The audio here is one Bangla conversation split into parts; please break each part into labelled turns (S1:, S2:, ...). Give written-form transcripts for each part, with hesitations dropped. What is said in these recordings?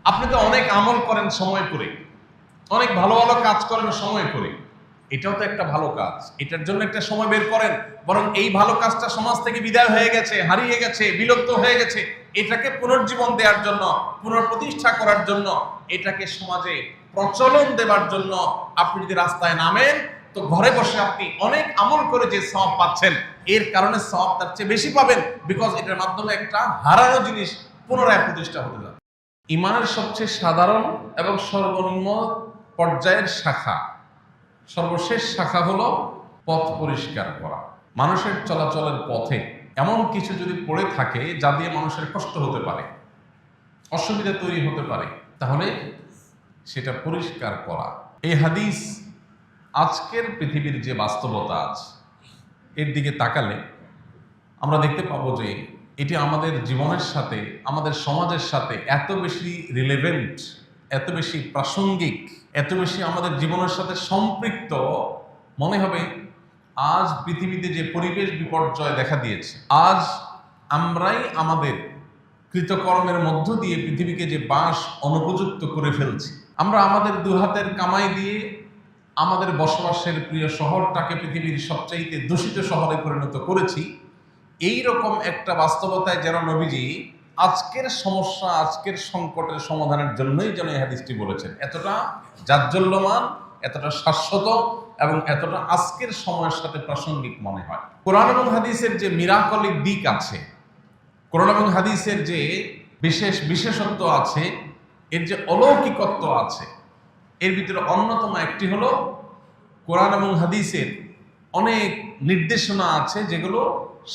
S1: আপনি তো অনেক আমল করেন সময় করে, অনেক ভালো ভালো কাজ করেন সময় করে, এটাও তো একটা ভালো কাজ, এটার জন্য একটা সময় বের করেন। বরং এই ভালো কাজটা সমাজ থেকে বিদায় হয়ে গেছে, হারিয়ে গেছে, বিলুপ্ত হয়ে গেছে, এটাকে পুনর্জীবন দেওয়ার জন্য, পুনঃপ্রতিষ্ঠা করার জন্য, এটাকে সমাজে প্রচলন দেওয়ার জন্য আপনি যদি রাস্তায় নামেন, তো ঘরে বসে আপনি অনেক আমল করে যে সওয়াব পাচ্ছেন, এর কারণে সওয়াব তার চেয়ে বেশি পাবেন, বিকজ এটার মাধ্যমে একটা হারানো জিনিস পুনরায় প্রতিষ্ঠা হতে যাবে। ইমানের সবচেয়ে সাধারণ এবং সর্বনিম্ন পর্যায়ের শাখা, সর্বশেষ শাখা হলো পথ পরিষ্কার করা। মানুষের চলাচলের পথে এমন কিছু যদি পড়ে থাকে যা দিয়ে মানুষের কষ্ট হতে পারে, অসুবিধা তৈরি হতে পারে, তাহলে সেটা পরিষ্কার করা। এই হাদিস আজকের পৃথিবীর যে বাস্তবতা আছে এর দিকে তাকালে আমরা দেখতে পাবো যে এটি আমাদের জীবনের সাথে, আমাদের সমাজের সাথে এত বেশি রিলেভেন্ট, এত বেশি প্রাসঙ্গিক, এত বেশি আমাদের জীবনের সাথে সম্পৃক্ত মনে হবে। আজ পৃথিবীতে যে পরিবেশ বিপর্যয় দেখা দিয়েছে, আজ আমরাই আমাদের কৃতকর্মের মধ্য দিয়ে পৃথিবীকে যে বাস অনুপযুক্ত করে ফেলছি। আমরা আমাদের দুহাতের কামাই দিয়ে আমাদের বসবাসের প্রিয় শহরটাকে পৃথিবীর সবচাইতে দূষিত শহরে পরিণত করেছি। এই রকম একটা বাস্তবতায় যেন নবীজি আজকের সমস্যা, আজকের সংকটের সমাধানের জন্যই যেন এই হাদিসটি বলেছেন। এতটা জাজ্জল্যমান, এতটা শাশ্বত এবং এতটা আজকের সময়ের সাথে প্রাসঙ্গিক মনে হয়। কোরআন এবং হাদিসের যে মিরাকলিক দিক আছে, কোরআন এবং হাদিসের যে বিশেষত্ব আছে, এর যে অলৌকিকত্ব আছে, এর ভিতরে অন্যতম একটি হলো কোরআন এবং হাদিসের অনেক নির্দেশনা আছে যেগুলো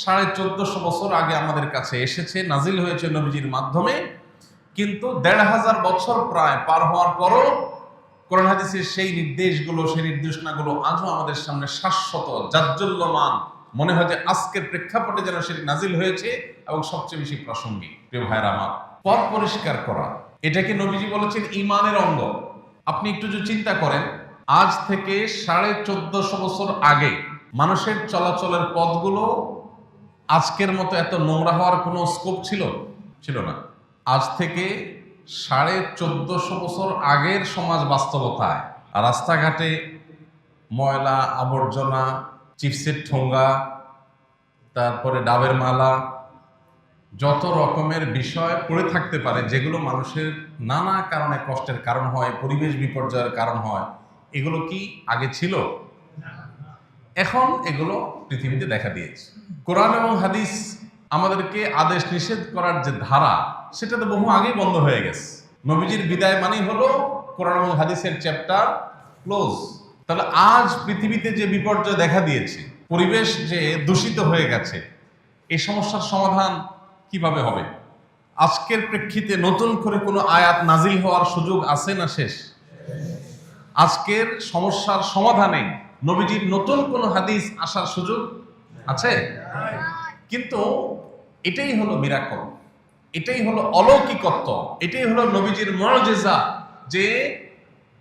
S1: 1450 বছর আগে আমাদের কাছে এসেছে, নাজিল হয়েছে নবীজির মাধ্যমে, কিন্তু 1500 বছর প্রায় পার হওয়ার পরও কোরআন হাদিসের সেই নির্দেশগুলো, সেই নির্দেশনাগুলো আজও আমাদের সামনে শাশ্বত, জাজ্জল্যমান মনে হয় যে আজকের প্রেক্ষাপটে যেন সেটি নাজিল হয়েছে এবং সবচেয়ে বেশি প্রাসঙ্গিক। প্রিয় ভাইরা আমার, পথ পরিষ্কার করা, এটাকে নবীজি বলেছেন ঈমানের অঙ্গ। আপনি একটু যদি চিন্তা করেন, আজ থেকে 1450 বছর আগে মানুষের চলাচলের পথগুলো আজকের মতো এত নোংরা হওয়ার কোনো স্কোপ ছিল না। আজ থেকে 1450 বছর আগের সমাজ বাস্তবতায় রাস্তাঘাটে ময়লা আবর্জনা, চিপসের ঠোঙ্গা, তারপরে ডাবের মালা, যত রকমের বিষয় পড়ে থাকতে পারে যেগুলো মানুষের নানা কারণে কষ্টের কারণ হয়, পরিবেশ বিপর্যয়ের কারণ হয়, এগুলো কি আগে ছিল? এখন এগুলো পৃথিবীতে দেখা দিয়েছে। কোরআন এবং হাদিস আমাদেরকে আদেশ নিষেধ করার যে ধারা, সেটা তো বহু আগেই বন্ধ হয়ে গেছে। নবীজির বিদায় মানেই হলো কোরআন এবং হাদিসের চ্যাপ্টার ক্লোজ। তাহলে আজ পৃথিবীতে যে বিপর্যয় দেখা দিয়েছে, পরিবেশ যে দূষিত হয়ে গেছে, এই সমস্যার সমাধান কিভাবে হবে? আজকের প্রেক্ষিতে নতুন করে কোনো আয়াত নাজিল হওয়ার সুযোগ আছে না শেষ? আজকের সমস্যার সমাধানে নবীজির নতুন কোন হাদিস আসার সুযোগ আছে? কিন্তু এটাই হলো মিরাকল, এটাই হলো অলৌকিকত্ব, এটাই হলো নবীজির মুআজিজা যে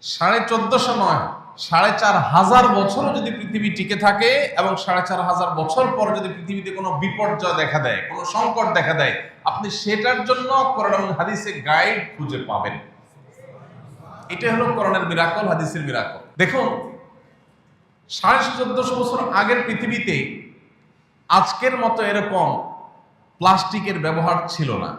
S1: 1450 নয়, 4500 বছরও যদি পৃথিবী টিকে থাকে এবং 4500 বছর পর যদি পৃথিবীতে কোনো বিপর্যয় দেখা দেয়, কোনো সংকট দেখা দেয়, আপনি সেটার জন্য কোরআন এবং হাদিসে গাইড খুঁজে পাবেন। এটাই হলো কোরআনের মিরাকল, হাদিসের মিরাকল। দেখুন, 1450 বছর আগের পৃথিবীতে আজকের মতো এরকম প্লাস্টিকের ব্যবহার ছিল না।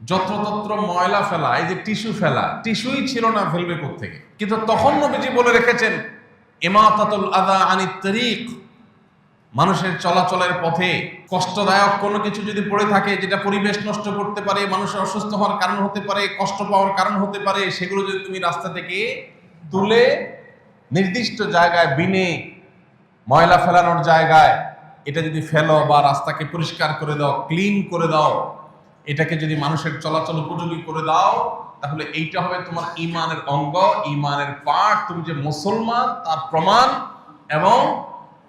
S1: যত্রতত্র ময়লা ফেলা, এই যে টিস্যু ফেলা, টিস্যুই ছিল না, ফেলবে কোত্থেকে? কিন্তু তখন নবীজি বলে রেখেছেন ইমাতাতুল আযা আনিত তরিক, মানুষের চলাচলের পথে কষ্টদায়ক কোনো কিছু যদি পড়ে থাকে, যেটা পরিবেশ নষ্ট করতে পারে, মানুষের অসুস্থ হওয়ার কারণ হতে পারে, কষ্ট পাওয়ার কারণ হতে পারে, সেগুলো যদি তুমি রাস্তা থেকে তুলে নির্দিষ্ট জায়গায় বিনে, ময়লা ফেলানোর জায়গায় এটা যদি ফেলো বা রাস্তাকে পরিষ্কার করে দাও, ক্লিন করে দাও, এটাকে যদি মানুষের চলাচল উপযোগী করে দাও, তাহলে এইটা হবে তোমার ঈমানের অঙ্গ, ঈমানের পার্ট। তুমি যে মুসলমান তার প্রমাণ, এবং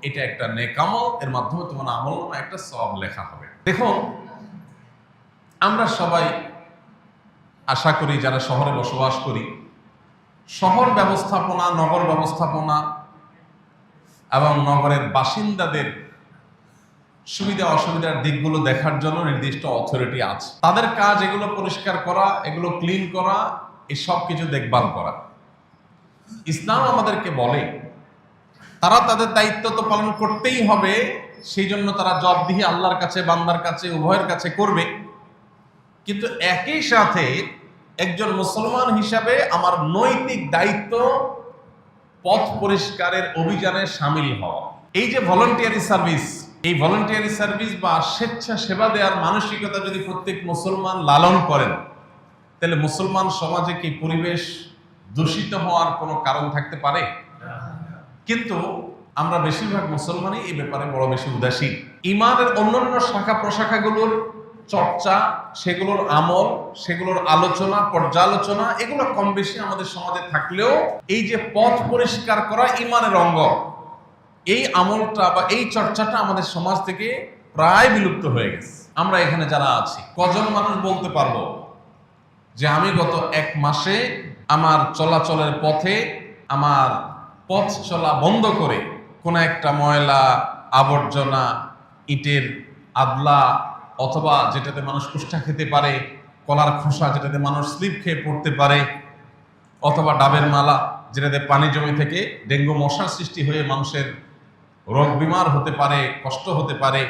S1: এটা একটা নেক আমল, এর মাধ্যমে তোমার আমলনামায় একটা সওয়াব লেখা হবে। দেখুন, আমরা সবাই আশা করি যারা শহরে বসবাস করি, শহর ব্যবস্থাপনা, নগর ব্যবস্থাপনা এবং নগরের বাসিন্দাদের সুবিধা অসুবিধার দিকগুলো দেখার জন্য নির্দিষ্ট অথরিটি আছে। তাদের কাজ এগুলো পরিষ্কার করা, এগুলো ক্লিন করা, এই সব কিছু দেখভাল করা। ইসলাম আমাদেরকে বলে তারা তাদের দায়িত্ব তো পালন করতেই হবে, সেই জন্য তারা জবাবদিহি আল্লাহর কাছে, বান্দার কাছে, উভয়ের কাছে করবে। কিন্তু একই সাথে একজন মুসলমান হিসাবে আমার নৈতিক দায়িত্ব পথ পরিষ্কারের অভিযানে সামিল হওয়া। এই যে ভলান্টিয়ারি সার্ভিস, এই ভলান্টিয়ারি সার্ভিস বা স্বেচ্ছা সেবা দেওয়ার মানসিকতা যদি প্রত্যেক মুসলমান লালন করেন, তাহলে মুসলমান সমাজে কি পরিবেশ দূষিত হওয়ার কোনো কারণ থাকতে পারে? কিন্তু আমরা বেশিরভাগ মুসলমানই এই ব্যাপারে বড় বেশি উদাসীন। ইমানের অন্যান্য শাখা প্রশাখাগুলোর চর্চা, সেগুলোর আমল, সেগুলোর আলোচনা, পর্যালোচনা, এগুলো কম বেশি আমাদের সমাজে থাকলেও এই যে পথ পরিষ্কার করা ইমানের অঙ্গ, এই আমলটা বা এই চর্চাটা আমাদের সমাজ থেকে প্রায় বিলুপ্ত হয়ে গেছে। আমরা এখানে যারা আছি, কজন মানুষ বলতে পারবো যে আমি গত 1 মাসে আমার চলাচলের পথে আমার পথ চলা বন্ধ করে কোনো একটা ময়লা, আবর্জনা, ইটের আদলা, অথবা যেটাতে মানুষ কুষ্ঠা খেতে পারে, কলার খোসা যেটাতে মানুষ স্লিপ খেয়ে পড়তে পারে, অথবা ডাবের মালা যেটাতে পানি জমি থেকে ডেঙ্গু মশার সৃষ্টি হয়ে মানুষের রোগ বিমার হতে পারে, কষ্ট হতে পারে,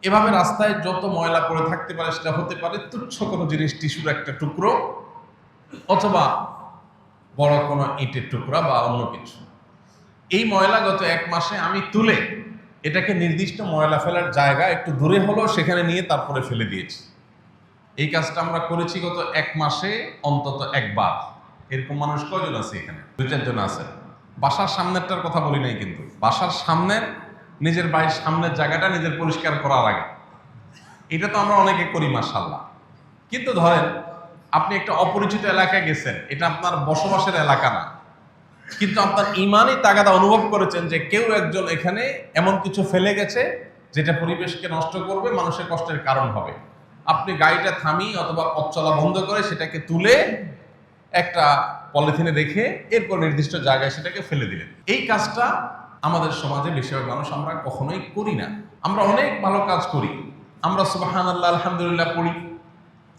S1: এভাবে রাস্তায় যত ময়লা পড়ে থাকতে পারে, সেটা হতে পারে তুচ্ছ কোনো জিনিস, টিস্যুর একটা টুকরো, অথবা বড় কোনো ইটের টুকরা বা অন্য কিছু। এই ময়লা গত 1 মাসে আমি তুলে এটাকে নির্দিষ্ট ময়লা ফেলার জায়গা একটু দূরে হলো সেখানে নিয়ে তারপরে ফেলে দিয়েছি। এই কাজটা আমরা করেছি গত 1 মাসে অন্তত একবার। এরকম মানুষ কয়জন আছে এখানে? 2-4 জন আছে। বাসার সামনেরটার কথা বলি নাই, কিন্তু বাসার সামনের, নিজের বাড়ির সামনের জায়গাটা নিজের পরিষ্কার করার আগে, এটা তো আমরা অনেকে করি মাশাআল্লাহ। কিন্তু ধরেন আপনি একটা অপরিচিত এলাকায় গেছেন, এটা আপনার বসবাসের এলাকা না, কিন্তু আপনার ইমানই তাগাদা অনুভব করেছেন যে কেউ একজন এখানে এমন কিছু ফেলে গেছে যেটা পরিবেশকে নষ্ট করবে, মানুষের কষ্টের কারণ হবে। আপনি গাড়িটা থামিয়ে অথবা পথ চলা বন্ধ করে সেটাকে তুলে একটা পলিথিনে রেখে এরপর নির্দিষ্ট জায়গায় সেটাকে ফেলে দিলেন। এই কাজটা আমাদের সমাজে বেশিরভাগ মানুষ আমরা কখনোই করি না। আমরা অনেক ভালো কাজ করি, আমরা সুবহানাল্লাহ, আলহামদুলিল্লাহ পড়ি,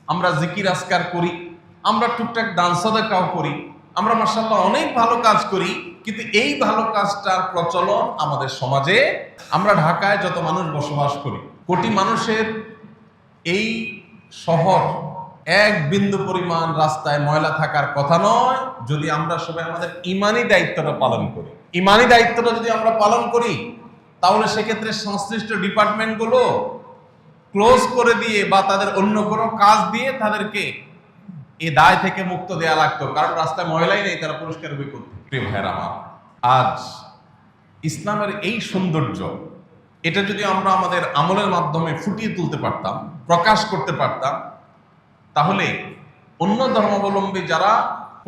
S1: আমরা জিকির আজকার করি, আমরা টুকটাক দান সাদাকাও করি, আমরা মাশাআল্লাহ অনেক ভালো কাজ করি। কিন্তু এই ভালো কাজটার প্রচলন আমাদের সমাজে, আমরা ঢাকায় যত মানুষ বসবাস করি, কোটি মানুষের এই শহর, 1 বিন্দু পরিমাণ রাস্তায় ময়লা থাকার কথা নয়, যদি আমরা সবাই আমাদের ইমানি দায়িত্বটা পালন করি। ইমানি দায়িত্বটা যদি আমরা পালন করি, তাহলে সেক্ষেত্রে সংশ্লিষ্ট ডিপার্টমেন্টগুলো ক্লোজ করে দিয়ে বা তাদের অন্য কোনো কাজ দিয়ে তাদেরকে এই দায় থেকে মুক্ত দেয়া লাগতো, কারণ রাস্তায় ময়লাই নেই, তারা পরিষ্কার বই করতে। প্রিয় ভাইয়ের আমার, আজ ইসলামের এই সৌন্দর্য, এটা যদি আমরা আমাদের আমলের মাধ্যমে ফুটিয়ে তুলতে পারতাম, প্রকাশ করতে পারতাম, তাহলে অন্য ধর্মাবলম্বী যারা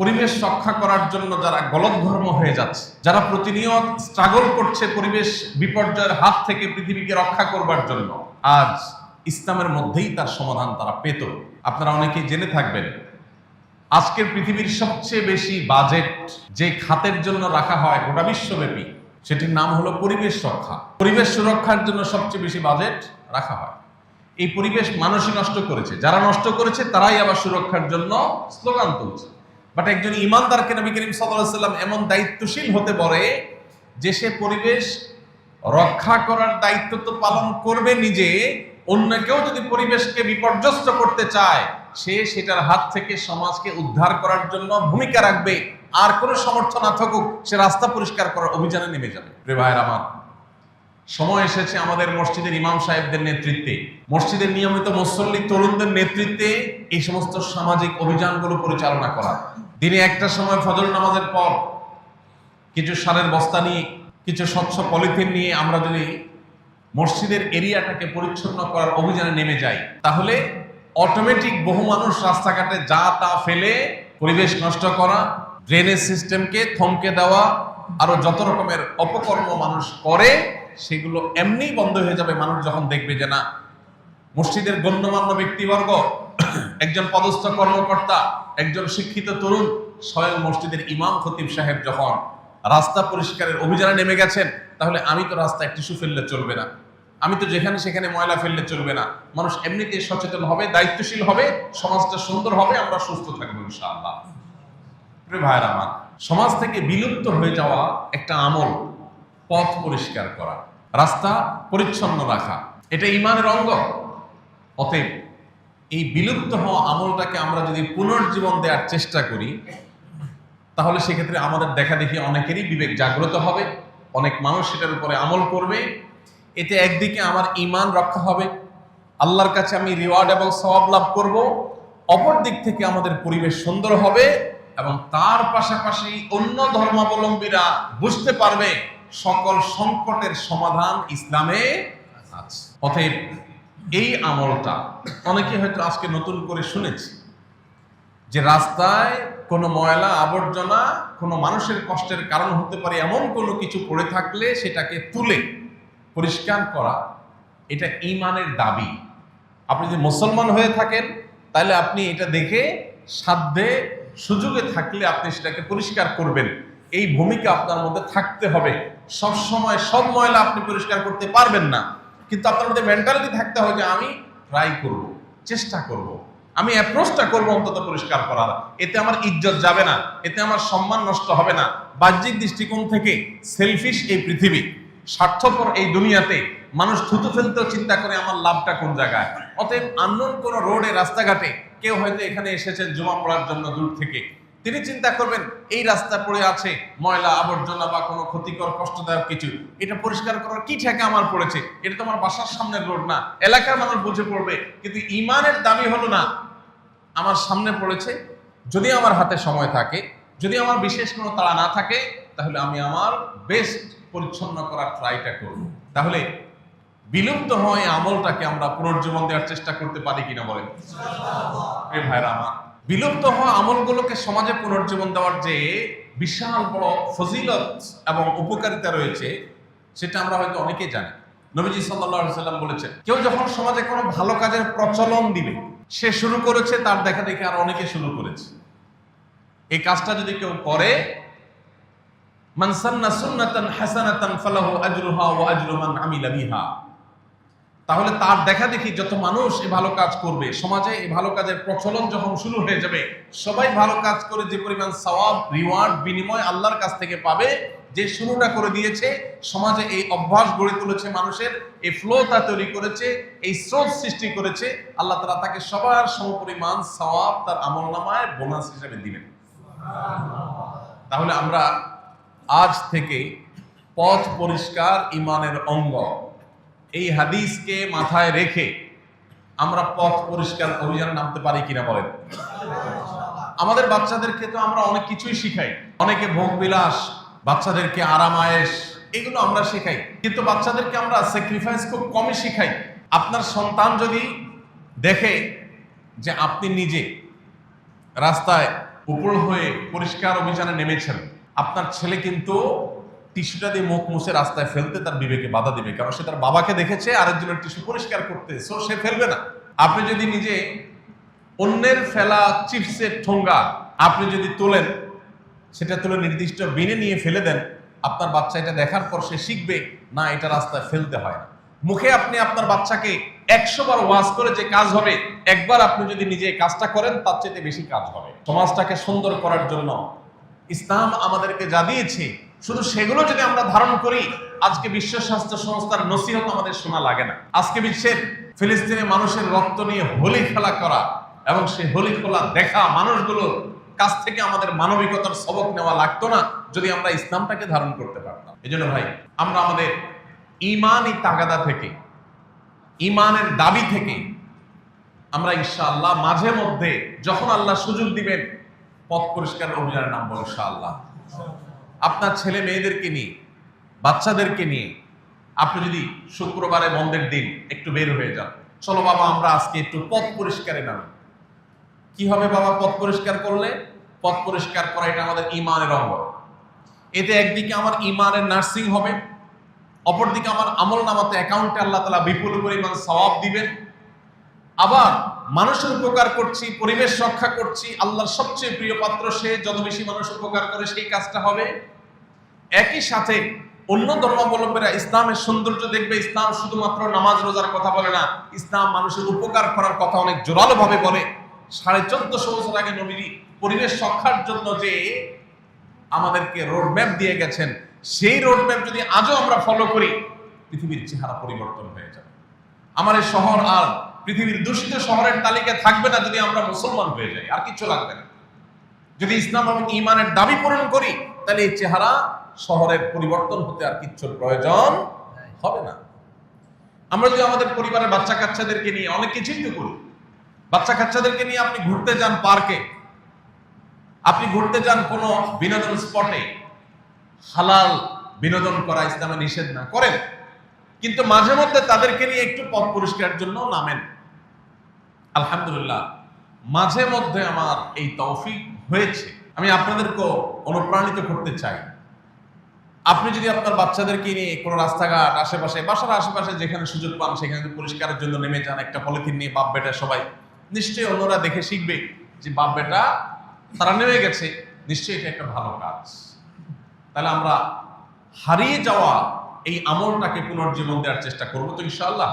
S1: পরিবেশ রক্ষা করার জন্য যারা গলদঘর্ম হয়ে যাচ্ছে, যারা প্রতিনিয়ত স্ট্রাগল করছে পরিবেশ বিপর্যয়ের হাত থেকে পৃথিবীকে রক্ষা করবার জন্য, আজ ইসলামের মধ্যেই তার সমাধান তারা পেত। আপনারা অনেকেই জেনে থাকবেন, আজকের পৃথিবীর সবচেয়ে বেশি বাজেট যে খাতের জন্য রাখা হয় গোটা বিশ্বব্যাপী, সেটির নাম হলো পরিবেশ রক্ষা। পরিবেশ সুরক্ষার জন্য সবচেয়ে বেশি বাজেট রাখা হয়। এই পরিবেশ মানুষই নষ্ট করেছে, যারা নষ্ট করেছে তারাই আবার সুরক্ষার জন্য স্লোগান তুলছে। বাট একজন ইমানদারকে নবী করিম সাল্লাল্লাহু আলাইহি ওয়াসাল্লাম এমন দায়িত্বশীল হতে পারে যে সে পরিবেশ রক্ষা করার দায়িত্ব তো পালন করবে নিজে, অন্য কেউ যদি পরিবেশকে বিপর্যস্ত করতে চায়, সে সেটার হাত থেকে সমাজকে উদ্ধার করার জন্য ভূমিকা রাখবে। আর কোনো সমর্থন না থাকুক, সে রাস্তা পরিষ্কার করার অভিযানে নেমে যাবে। প্রিয় ভাইয়ের আমার, সময় এসেছে আমাদের মসজিদের ইমাম সাহেবদের নেতৃত্বে, মসজিদের নিয়মিত মুসল্লি তরুণদের নেতৃত্বে এই সমস্ত সামাজিক অভিযানগুলো পরিচালনা করা। দিনে একটা সময় ফজর নামাজের পর কিছু সারের বস্তা নিয়ে, কিছু স্বচ্ছ পলিথিন নিয়ে আমরা যদি মসজিদের এরিয়াটাকে পরিচ্ছন্ন করার অভিযানে নেমে যাই, তাহলে অটোমেটিক বহু মানুষ রাস্তাঘাটে যা তা ফেলে পরিবেশ নষ্ট করা, ড্রেনেজ সিস্টেমকে থমকে দেওয়া, আরো যত রকমের অপকর্ম মানুষ করে, সেগুলো এমনিই বন্ধ হয়ে যাবে। মানুষ যখন দেখবে যে না, মসজিদের গণ্যমান্য ব্যক্তিবর্গ, একজন পদস্থ কর্মকর্তা, একজন শিক্ষিত তরুণ, স্বয়ং মসজিদের ইমাম খতিব সাহেব যখন রাস্তা পরিষ্কারের অভিযানে নেমে গেছেন, তাহলে আমি তো রাস্তায় টিস্যু ফেললে চলবে না, আমি তো যেখানে সেখানে ময়লা ফেললে চলবে না, মানুষ এমনিতেই সচেতন হবে, দায়িত্বশীল হবে, সমাজটা সুন্দর হবে, আমরা সুস্থ থাকবো ইনশাআল্লাহ। প্রিয় ভাইরা আমার, সমাজ থেকে বিলুপ্ত হয়ে যাওয়া একটা আমল পথ পরিষ্কার করা, রাস্তা পরিচ্ছন্ন রাখা, এটা ঈমানের অঙ্গ। অতএব এই বিলুপ্ত হওয়া আমলটাকে আমরা যদি পুনর্জীবন দেওয়ার চেষ্টা করি, তাহলে সেক্ষেত্রে আমাদের দেখা দেখি অনেকেরই বিবেক জাগ্রত হবে, অনেক মানুষ সেটার উপরে আমল করবে। এতে একদিকে আমার ঈমান রক্ষা হবে, আল্লাহর কাছে আমি রিওয়ার্ড এবং সওয়াব লাভ করব, অপর দিক থেকে আমাদের পরিবেশ সুন্দর হবে এবং তার পাশাপাশি অন্য ধর্মাবলম্বীরা বুঝতে পারবে সকল সংকটের সমাধান ইসলামে আছে। অতএব এই আমলটা অনেকে হয়তো আজকে নতুন করে শুনেছি যে রাস্তায় কোনো ময়লা আবর্জনা কোনো মানুষের কষ্টের কারণ হতে পারে এমন কোনো কিছু পড়ে থাকলে সেটাকে তুলে পরিষ্কার করা, এটা ঈমানের দাবি। আপনি যদি মুসলমান হয়ে থাকেন তাহলে আপনি এটা দেখে সাধ্যে সুযোগে থাকলে আপনি সেটাকে পরিষ্কার করবেন, এই ভূমিকা আপনার মধ্যে থাকতে হবে। সব সময় সব ময়লা আপনি পরিষ্কার করতে পারবেন না, কিন্তু আপনার মধ্যে মেন্টালিটি থাকতে হবে যে আমি ট্রাই করব, চেষ্টা করব, আমি অ্যাপ্রোচটা করবো অন্তত পরিষ্কার করার। এতে আমার ইজ্জত যাবে না, এতে আমার সম্মান নষ্ট হবে না। বাহ্যিক দৃষ্টিকোণ থেকে সেলফিশ এই পৃথিবী, স্বার্থপর এই দুনিয়াতে মানুষ থুতু ফেলতেও চিন্তা করে আমার লাভটা কোন জায়গায়। অতএব আননোন কোনো রোডে রাস্তাঘাটে কেউ হয়তো এখানে এসেছেন জুমা পড়ার জন্য দূর থেকে, তিনি চিন্তা করবেন এই রাস্তা পড়ে আছে ময়লা আবর্জনা বা কোনো ক্ষতিকর কষ্টদায়ক কিছু, এটা পরিষ্কার করার কি ঠেকা আমার পড়েছে, এটা তো আমার বাসার সামনের রোড না, এলাকার মানুষ বুঝে পড়বে। কিন্তু ঈমানের দাবি হলো না, আমার সামনে পড়েছে, যদি আমার হাতে সময় থাকে, যদি আমার বিশেষ কোনো তাড়া না থাকে, তাহলে আমি আমার বেস্ট পরিচ্ছন্ন করার ট্রাইটা করব। তাহলে বিলুপ্ত হওয়া এই আমলটাকে আমরা পুনর্জীবন দেওয়ার চেষ্টা করতে পারি কিনা বলেন ভাইরা আমার। বিলুপ্ত হওয়া আমলগুলোকে সমাজে পুনর্জীবন দেওয়ার যে বিশাল বড় ফজিলত এবং উপকারিতা রয়েছে সেটা আমরা হয়তো অনেকেই জানি। নবীজি সাল্লাল্লাহু আলাইহি ওয়াসাল্লাম বলেছেন, কেউ যখন সমাজে কোনো ভালো কাজের প্রচলন দিবে, সে শুরু করেছে, তার দেখা দেখে আর অনেকে শুরু করেছে। এই কাজটা যদি কেউ করে, মান সান্না সুন্নাতান হাসানাতান ফালাহু আজরুহা ওয়া আজরু মান আমিলা বিহা, তাহলে তার দেখা দেখি যত মানুষ এই ভালো কাজ করবে, সমাজে এই ভালো কাজের প্রচলন যখন শুরু হয়ে যাবে, সবাই ভালো কাজ করে যে পরিমাণ সওয়াব রিওয়ার্ড বিনিময় আল্লাহর কাছ থেকে পাবে, যে শুরুটা করে দিয়েছে, সমাজে এই অভ্যাস গড়ে তুলেছে, মানুষের এই ফ্লোটা তৈরি করেছে, এই স্রোত সৃষ্টি করেছে, আল্লাহ তাআলা তাকে সবার সমপরিমাণ সওয়াব তার আমলনামায় বোনাস হিসেবে দিবেন। তাহলে আমরা আজ থেকে পথ পরিষ্কার ঈমানের অঙ্গ, এই হাদিসকে মাথায় রেখে আমরা পথ পরিষ্কার অভিযানে নামতে পারি কিনা বলেন। আমাদের বাচ্চাদেরকে তো আমরা অনেক কিছুই শিখাই, অনেকে ভোগ বিলাস, বাচ্চাদেরকে আরাম আয়েশ, এগুলো আমরা শেখাই, কিন্তু বাচ্চাদেরকে আমরা স্যাক্রিফাইস খুব কমই শিখাই। আপনার সন্তান যদি দেখে যে আপনি নিজে রাস্তায় উপর হয়ে পরিষ্কার অভিযানে নেমেছেন, আপনার ছেলে কিন্তু টিস্যুটা দিয়ে মুখ মুছে রাস্তায় ফেলতে তার বিবেকে বাধা দিবে, কারণ সে তার বাবাকে দেখেছে আরেকজনের টিস্যু পরিষ্কার করতে, সো সে ফেলবে না। আপনি যদি নিজে অন্যের ফেলা চিপসের ঠোঙ্গা আপনি যদি তোলেন, সেটা তুলে নির্দিষ্ট বিনে নিয়ে ফেলে দেন, আপনার বাচ্চা এটা দেখার পর সে শিখবে না এটা রাস্তায় ফেলতে হয় না। মুখে আপনি আপনার বাচ্চাকে 100 বার ওয়াজ করে যে কাজ হবে, একবার আপনি যদি নিজে কাজটা করেন তার চেয়ে বেশি কাজ হবে। সমাজটাকে সুন্দর করার জন্য ইসলাম আমাদেরকে যা দিয়েছে, শুধু সেগুলো যদি আমরা ধারণ করি, আজকে বিশ্ব স্বাস্থ্য সংস্থার নসিহত আমাদের শোনা লাগে না। আজকে বিশ্বের ফিলিস্তিনে মানুষের রক্ত নিয়ে হোলি খেলা করা এবং সেই হোলি খেলা দেখা মানুষগুলোর কাছ থেকে আমাদের মানবিকতার সবক নেওয়া লাগতো না যদি আমরা ইসলামটাকে ধারণ করতে পারতাম। এজন্য ভাই, আমরা আমাদের ঈমানি তাগাদা থেকে, ঈমানের দাবি থেকে আমরা ইনশাআল্লাহ মাঝে মধ্যে যখন আল্লাহ সুযোগ দিবেন পথ পরিষ্কার অভিযানে নামবো ইনশাআল্লাহ। আপনার ছেলে মেয়েদেরকে নিয়ে, বাচ্চাদেরকে নিয়ে আপনি যদি শুক্রবারে বন্ধের দিন একটু বের হয়ে যান, চলো বাবা আমরা আজকে একটু পথ পরিষ্কারে নামি। কি হবে বাবা পথ পরিষ্কার করলে? পথ পরিষ্কার করা এটা আমাদের ঈমানের অঙ্গ। এতে একদিকে আমার ঈমানের নার্সিং হবে, অপরদিকে আমার আমল নামাতে অ্যাকাউন্টে আল্লাহ তাআলা বিপুল পরিমাণ সওয়াব দিবেন। আবার মানুষের উপকার করছি, পরিবেশ রক্ষা করছি, আল্লাহর সবচেয়ে প্রিয় পাত্র সে, যত বেশি মানুষ উপকার করে সেই কাজটা হবে। একই সাথে অন্য ধর্মাবলম্বীরা ইসলামের সৌন্দর্য দেখবে, ইসলাম শুধুমাত্র নামাজ রোজার কথা বলে না, ইসলাম মানুষের উপকার করার কথা অনেক জোরালো ভাবে বলে। 1450 বছর আগে নবী পরিবেশ রক্ষার জন্য যে আমাদেরকে রোডম্যাপ দিয়ে গেছেন, সেই রোডম্যাপ যদি আজও আমরা ফলো করি, পৃথিবীর চেহারা পরিবর্তন হয়ে যাবে। আমার এই শহর আর পৃথিবীর দূষিত শহরের তালিকায় থাকবে না যদি আমরা মুসলমান হয়ে যাই, আর কিছু লাগবে না। যদি ইসলাম এবং ঈমানের দাবি পূরণ করি, তাহলে এই চেহারা শহরের পরিবর্তন হতে আর কিচ্ছুর প্রয়োজন হবে না। আমরা যদি আমাদের পরিবারের বাচ্চা কাচ্চাদেরকে নিয়ে অনেক কিছুই তো করি। বাচ্চা কাচ্চাদেরকে নিয়ে আপনি ঘুরতে যান পার্কে, আপনি ঘুরতে যান কোনো বিনোদন স্পটে, হালাল বিনোদন করা ইসলামে নিষেধ না, করেন, কিন্তু মাঝে মধ্যে তাদেরকে নিয়ে একটু পথ পরিষ্কারের জন্য নামেন। আলহামদুলিল্লাহ, মাঝে মধ্যে আমার এই তৌফিক হয়েছে। আমি আপনাদেরকে অনুপ্রাণিত করতে চাই, আপনি যদি আপনার বাচ্চাদেরকে নিয়ে কোনো রাস্তাঘাট, আশেপাশে, বাসার আশেপাশে যেখানে সুযোগ পান সেখানে পরিষ্কারের জন্য নেমে যান, একটা পলিথিন নিয়ে বাপ বেটা সবাই, নিশ্চয়ই অন্যরা দেখে শিখবে যে বাপ বেটা তারা নেমে গেছে, নিশ্চয়ই এটা একটা ভালো কাজ। তাহলে আমরা হারিয়ে যাওয়া এই আমলটাকে পুনর্জীবন দেওয়ার চেষ্টা করবো তো ইনশাআল্লাহ।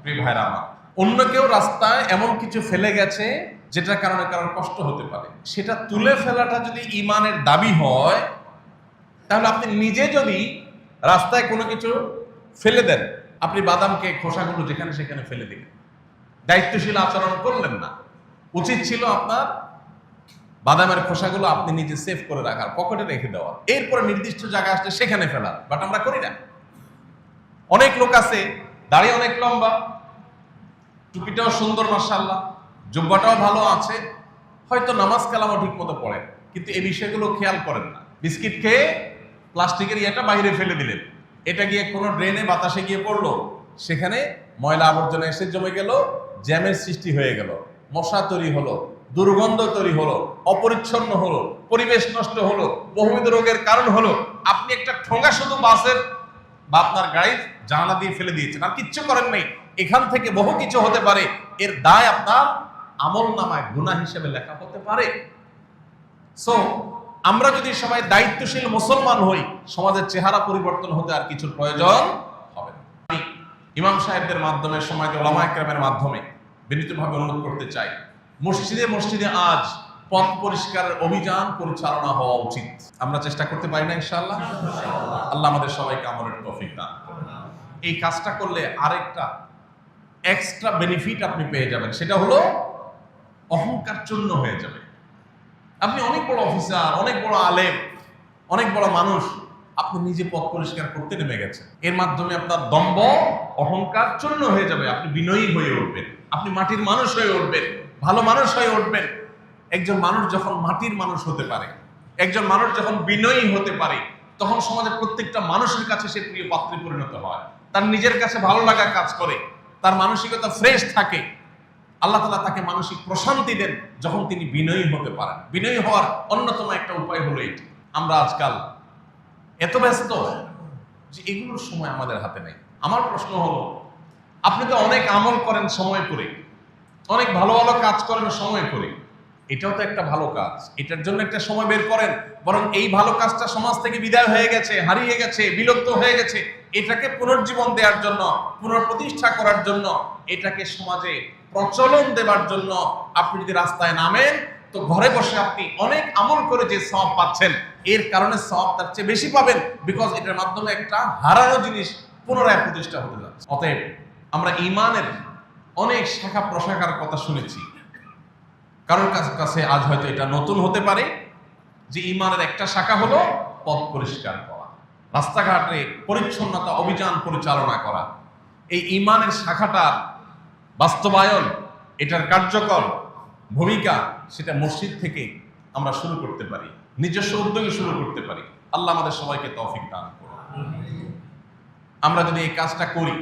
S1: প্রিয় ভাইরা আমার, অন্য কেউ রাস্তায় এমন কিছু ফেলে গেছে যেটার কারণে কারোর কষ্ট হতে পারে, সেটা তুলে ফেলাটা যদি ঈমানের দাবি হয়, তাহলে আপনি নিজে যদি রাস্তায় কোনো কিছু ফেলে দেন, আপনি বাদামকে খোসাগুলো যেখানে সেখানে ফেলে দিলেন, দায়িত্বশীল আচরণ করলেন না। উচিত ছিল আপনার বাদামের খোসাগুলো আপনি নিজে সেভ করে রাখার, পকেটে রেখে দেওয়া, এরপরে নির্দিষ্ট জায়গায় আসলে সেখানে ফেলার। বাট আমরা করি না। অনেক লোক আছে দাড়ি অনেক লম্বা, টুপিটাও সুন্দর মাশাআল্লাহ, জুব্বাটাও ভালো আছে, হয়তো নামাজ কালামও ঠিক মতো পড়ে, কিন্তু এই বিষয়গুলো খেয়াল করেন না। বিস্কিট খেয়ে প্লাস্টিকের ইয়েটা বাইরে ফেলে দিলেন, এটা গিয়ে কোনো ড্রেনে বাতাসে গিয়ে পড়লো, সেখানে ময়লা আবর্জনা এসে জমে গেল, জ্যামের সৃষ্টি হয়ে গেল, মশা তৈরি হলো, দুর্গন্ধ তৈরি হলো, অপরিচ্ছন্ন হলো, পরিবেশ নষ্ট হলো, বহুবিধ রোগের কারণ হলো। আপনি একটা ঠোঙা শুধু বাসের বা আপনার গাড়ির জানালা দিয়ে ফেলে দিয়েছেন, আর কিচ্ছু করেন নাই। এখান থেকে বহু কিছু হতে পারে, এর দায় আপনার আমল নামায় গুনাহ হিসেবে লেখা হতে পারে। সো আমরা যদি সবাই দায়িত্বশীল মুসলমান হই, সমাজের চেহারা পরিবর্তন হতে আর কিছুর প্রয়োজন হবে না। আমি ইমাম সাহেবদের মাধ্যমে, সময়ত ওলামা ইকরামের মাধ্যমে বিনীতভাবে অনুরোধ করতে চাই, মসজিদে মসজিদে আজ পথ পরিষ্কারের অভিযান পরিচালনা হওয়া উচিত। আমরা চেষ্টা করতে পারি না ইনশাআল্লাহ? আল্লাহ আমাদের সবাইকে আমলের তৌফিক দান করুন। এই কাজটা করলে আরেকটা এক্সট্রা বেনিফিট আপনি পেয়ে যাবেন, সেটা হলো অহংকার চূর্ণ হয়ে যাবে। আপনি অনেক বড় অফিসার, অনেক বড় আলেম, অনেক বড় মানুষ, আপনি নিজে পথ পরিষ্কার করতে নেমে গেছেন, এর মাধ্যমে আপনার দম্ভ অহংকার চূর্ণ হয়ে যাবে। আপনি বিনয়ী হয়ে উঠবেন, আপনি মাটির মানুষ হয়ে উঠবেন, ভালো মানুষ হয়ে উঠবেন। একজন মানুষ যখন মাটির মানুষ হতে পারে, একজন মানুষ যখন বিনয়ী হতে পারে, তখন সমাজের প্রত্যেকটা মানুষের কাছে সে প্রিয় পাত্রে পরিণত হয়, তার নিজের কাছে ভালো লাগা কাজ করে, তার মানসিকতা ফ্রেশ থাকে। আল্লাহ তাআলা তাকে মানসিক প্রশান্তি দেন যখন তিনি বিনয়ী হতে পারেন। বিনয়ী হওয়ার অন্যতম একটা উপায় হলো এটি। আমরা আজকাল এত ব্যস্ত যে এগুলোর সময় আমাদের হাতে নেই। আমার প্রশ্ন হলো, আপনি তো অনেক আমল করেন সময় করে, অনেক ভালো ভালো কাজ করেন সময় করে, এটাও তো একটা ভালো কাজ, এটার জন্য একটা সময় বের করেন। বরং এই ভালো কাজটা সমাজ থেকে বিদায় হয়ে গেছে, হারিয়ে গেছে, বিলুপ্ত হয়ে গেছে, এটাকে পুনর্জীবন দেওয়ার জন্য, পুনঃপ্রতিষ্ঠা করার জন্য, এটাকে সমাজে প্রচলন দেবার জন্য আপনি যদি রাস্তায় নামেন, তো ঘরে বসে আপনি অনেক আমল করে যে সওয়াব পাচ্ছেন, এর কারণে সওয়াব তার চেয়ে বেশি পাবেন, বিকজ এটার মাধ্যমে একটা হারানো জিনিস পুনরায় প্রতিষ্ঠা হতে যাচ্ছে। অতএব আমরা ঈমানের অনেক শাখা প্রশাখার কথা শুনেছি, কারোর কাছে আজ হয়তো এটা নতুন হতে পারে যে ঈমানের একটা শাখা হলো পথ পরিষ্কার করা, রাস্তাঘাটে পরিচ্ছন্নতা অভিযান পরিচালনা করা। এই ঈমানের শাখাটার বাস্তবায়ন, এটার কার্যকর ভূমিকা, সেটা মসজিদ থেকে আমরা শুরু করতে পারি, নিজস্ব উদ্যোগে শুরু করতে পারি। আল্লাহ আমাদের সবাইকে তৌফিক দান করুন। আমরা যদি এই কাজটা করি,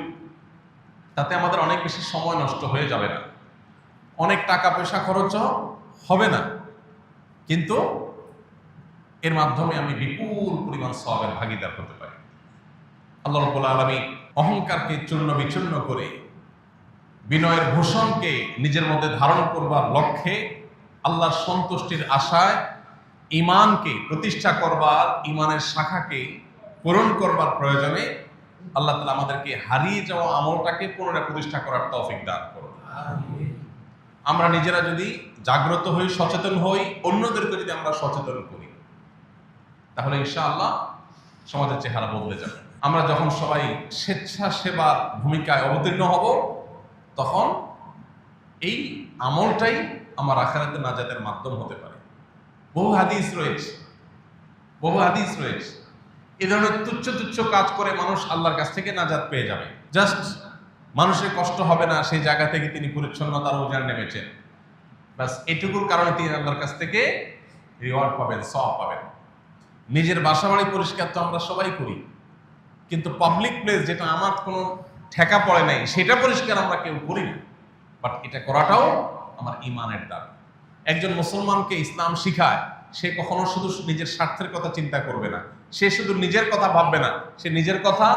S1: তাতে আমাদের অনেক বেশি সময় নষ্ট হয়ে যাবে না, অনেক টাকা পয়সা খরচ হবে না, কিন্তু এর মাধ্যমে আমি বিপুল পরিমাণ সওয়াবের ভাগীদার হতে পারি। আল্লাহ রাব্বুল আলামিন অহংকারকে চূর্ণ বিচূর্ণ করে বিনয়ের ভূষণকে নিজের মধ্যে ধারণ করবার লক্ষ্যে, আল্লাহর সন্তুষ্টির আশায় ঈমানকে প্রতিষ্ঠা করবার, ঈমানের শাখাকে পূরণ করবার প্রয়োজনে আল্লাহ তাআলা আমাদেরকে হারিয়ে যাওয়া আমলটাকে পুনরায় প্রতিষ্ঠা করার তৌফিক দান করুন। আমরা নিজেরা যদি জাগ্রত হই, সচেতন হই, অন্যদেরকে যদি আমরা সচেতন করি, তাহলে ইনশাআল্লাহ সমাজের চেহারা বদলে যাবে। আমরা যখন সবাই স্বেচ্ছাসেবার ভূমিকায় অবতীর্ণ হব, তখন এই আমলটাই আমার আখিরাতে নাজাতের মাধ্যম হতে পারে। বহু হাদিস রয়েছে এই ধরনের তুচ্ছ তুচ্ছ কাজ করে মানুষ আল্লাহর কাছ থেকে নাজাত পেয়ে যাবে। জাস্ট মানুষের কষ্ট হবে না, সেই জায়গা থেকে তিনি পরিচ্ছন্নতার অভিযান নেমেছেন, বাস এটুকুর কারণে তিনি আল্লাহর কাছ থেকে রিওয়ার্ড পাবেন, সওয়াব পাবেন। নিজের বাসা বাড়ি পরিষ্কার তো আমরা সবাই করি, কিন্তু পাবলিক প্লেস যেটা আমার কোনো ঠেকা পড়ে নাই সেটা পরিষ্কার আমরা কেউ করি না। বাট এটা করাটাও আমার ঈমানের দান। একজন মুসলমানকে ইসলাম শিখায়, সে কখনো শুধু নিজের স্বার্থের কথা চিন্তা করবে না, সে শুধু নিজের কথা ভাববে না, সে নিজের কথা,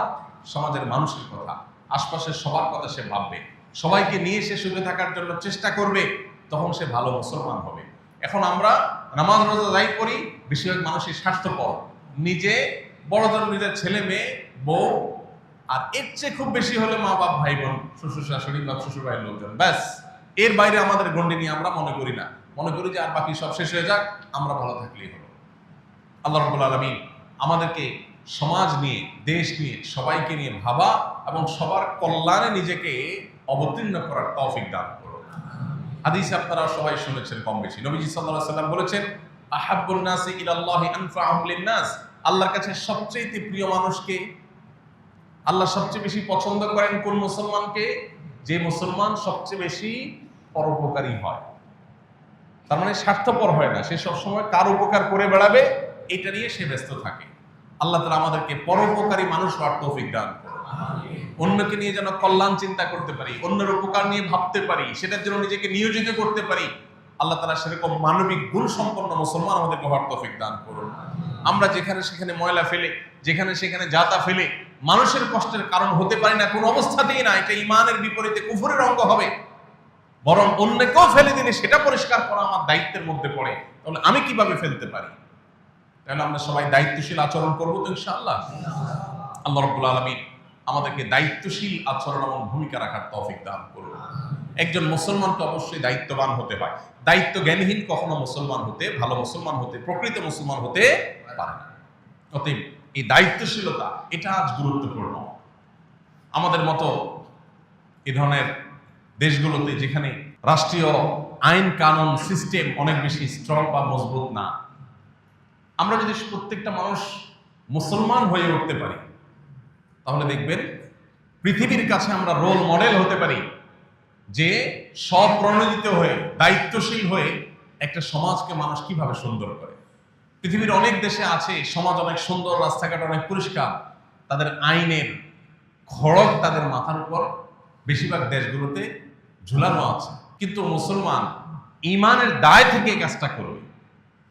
S1: সমাজের মানুষের কথা, আশপাশের সবার কথা সে ভাববে, সবাইকে নিয়ে সে সুখে থাকার জন্য চেষ্টা করবে, তখন সে ভালো মুসলমান হবে। এখন আমরা নামাজ রোজা যাই করি, বেশিরভাগ মানুষই স্বার্থপর, নিজে বড়জন, নিজের ছেলে মেয়ে বউ, আর এর চেয়ে খুব বেশি হলে মা বাপ ভাই বোন, শ্বশুর শাশুড়ি বা শ্বশুর ভাইয়ের লোকজন, ব্যাস। এর বাইরে আমাদের গণ্ডি নিয়ে আমরা মনে করি না, মনে করি যে আর বাকি সব শেষ হয়ে যাক, আমরা ভালো থাকলেই হলো। আল্লাহ রাব্বুল আলামিন আমাদেরকে সমাজ নিয়ে, দেশ নিয়ে, সবাইকে নিয়ে ভাবা এবং সবার কল্যাণে নিজেকে অবতীর্ণ করার তৌফিক দান করুন। হাদিসে আপনারা সবাই শুনেছেন কম বেশি, নবীজি সাল্লাল্লাহু আলাইহি ওয়াসাল্লাম বলেছেন, আহাব্বুন নাসি ইলাল্লাহি আনফাউহুম লিন-নাস। আল্লাহর কাছে সবচেয়ে প্রিয় মানুষকে, আল্লাহ সবচেয়ে বেশি পছন্দ করেন কোন মুসলমানকে? যে মুসলমান সবচেয়ে বেশি পরোপকারী হয়। তার মানে স্বার্থপর হয় না, সে সবসময় কার উপকার করে বেড়াবে এটা নিয়ে সে ব্যস্ত থাকে। আল্লাহ তাআলা আমাদেরকে পরোপকারী মানুষ হওয়ার তৌফিক দান করুন। অন্যকে নিয়ে যেন কল্যাণ চিন্তা করতে পারি, অন্যের উপকার নিয়ে ভাবতে পারি, সেটার জন্য নিজেকে নিয়োজিত করতে পারি। আল্লাহ তাআলা সেরকম মানবিক গুণ সম্পন্ন মুসলমান আমাদেরকে হওয়ার তৌফিক দান করুন। আমরা যেখানে সেখানে ময়লা ফেলে, যেখানে সেখানে জাতা ফেলে মানুষের কষ্টের কারণ হতে পারি না, কোন অবস্থাতেই না। এটা ঈমানের বিপরীতে, কুফরের অঙ্গ হবে। বরং অন্যকেও ফেলে দিলে সেটা পরিষ্কার করা আমার দায়িত্বের মধ্যে পড়ে। তাহলে আমি কিভাবে ফেলতে পারি? তাহলে আমরা সবাই দায়িত্বশীল আচরণ করবো তো ইনশাআল্লাহ। আল্লাহ রাব্বুল আলামিন আমাদেরকে দায়িত্বশীল আচরণ এবং ভূমিকা রাখার তৌফিক দান করুন। একজন মুসলমানকে অবশ্যই দায়িত্ববান হতে হয়। দায়িত্ব জ্ঞানহীন কখনো মুসলমান হতে, ভালো মুসলমান হতে, প্রকৃত মুসলমান হতে পারে না। অতএব এই দায়িত্বশীলতা এটা আজ গুরুত্বপূর্ণ। আমাদের মতো এ ধরনের দেশগুলোতে যেখানে রাষ্ট্রীয় আইন কানুন সিস্টেম অনেক বেশি স্ট্রং বা মজবুত না, আমরা যদি প্রত্যেকটা মানুষ মুসলমান হয়ে উঠতে পারি, তাহলে দেখবেন পৃথিবীর কাছে আমরা রোল মডেল হতে পারি যে স্বপ্রণোদিত হয়ে, দায়িত্বশীল হয়ে একটা সমাজকে মানুষ কিভাবে সুন্দর করে। পৃথিবীর অনেক দেশে আছে সমাজ অনেক সুন্দর, রাস্তাঘাট অনেক পরিষ্কার, তাদের আইনের খড়গ তাদের মাথার উপর বেশিরভাগ দেশগুলোতে ঝুলানো আছে, কিন্তু মুসলমান ঈমানের দায় থেকে এই কাজটা করবে,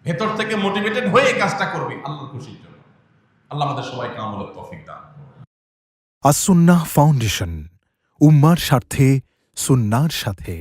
S1: ভেতর থেকে মোটিভেটেড হয়ে এই কাজটা করবে আল্লাহর খুশির জন্য। আল্লাহ আমাদের সবাইকে আমলের তৌফিক দান করুন।
S2: আস-সুন্নাহ ফাউন্ডেশন, উম্মার স্বার্থে সুন্নাহর সাথে।